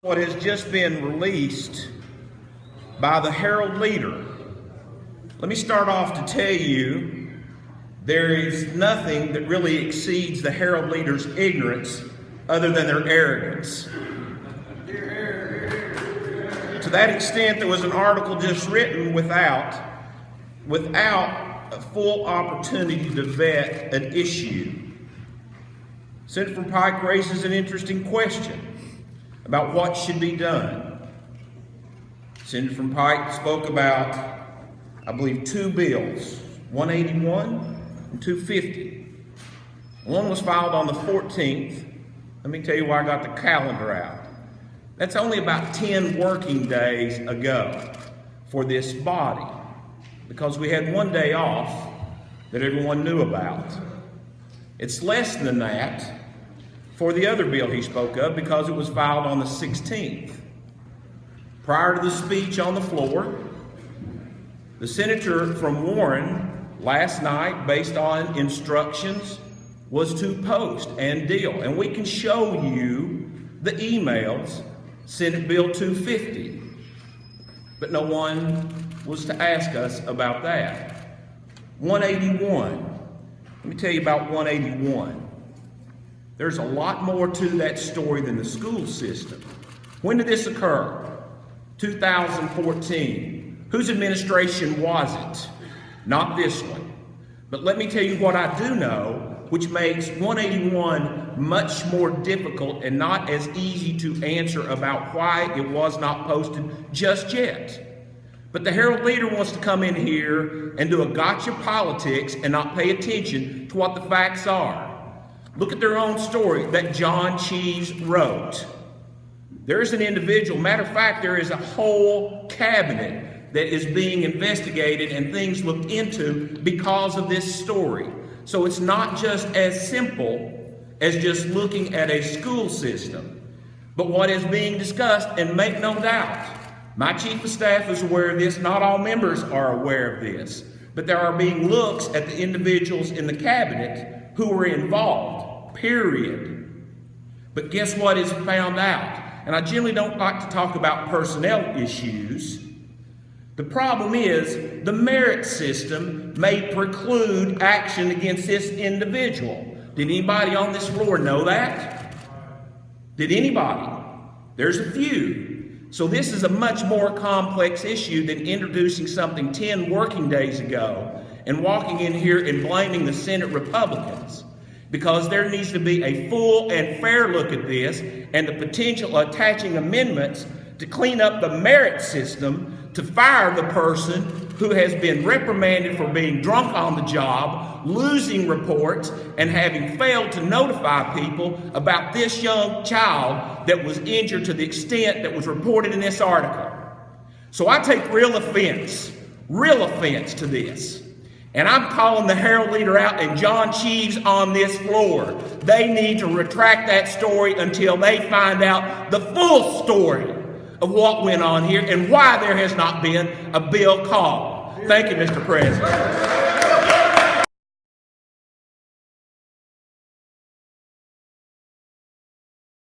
What has just been released by the Herald-Leader. Let me start off to tell you there is nothing that really exceeds the Herald-Leader's ignorance other than their arrogance. To that extent, there was an article just written without a full opportunity to vet an issue. Senator from Pike raises an interesting question about what should be done. Senator from Pike spoke about, I believe, two bills, 181 and 250. One was filed on the 14th. Let me tell you why I got the calendar out. That's only about 10 working days ago for this body, because we had one day off that everyone knew about. It's less than that for the other bill he spoke of, because it was filed on the 16th. Prior to the speech on the floor, the senator from Warren last night, based on instructions, was to post and deal. And we can show you the emails, Senate Bill 250. But no one was to ask us about that. 181. Let me tell you about 181. There's a lot more to that story than the school system. When did this occur? 2014. Whose administration was it? Not this one. But let me tell you what I do know, which makes 181 much more difficult and not as easy to answer about why it was not posted just yet. But the Herald-Leader wants to come in here and do a gotcha politics and not pay attention to what the facts are. Look at their own story that John Cheves wrote. There's an individual, matter of fact, there is a whole cabinet that is being investigated and things looked into because of this story. So it's not just as simple as just looking at a school system, but what is being discussed. And make no doubt, my chief of staff is aware of this. Not all members are aware of this, but there are being looks at the individuals in the cabinet who were involved, period. But guess what is found out? And I generally don't like to talk about personnel issues. The problem is the merit system may preclude action against this individual. Did anybody on this floor know that? Did anybody? There's a few. So this is a much more complex issue than introducing something 10 working days ago and walking in here and blaming the Senate Republicans, because there needs to be a full and fair look at this and the potential attaching amendments to clean up the merit system, to fire the person who has been reprimanded for being drunk on the job, losing reports, and having failed to notify people about this young child that was injured to the extent that was reported in this article. So I take real offense to this. And I'm calling the Herald-Leader out and John Cheves on this floor. They need to retract that story until they find out the full story of what went on here and why there has not been a bill called. Thank you, Mr. President.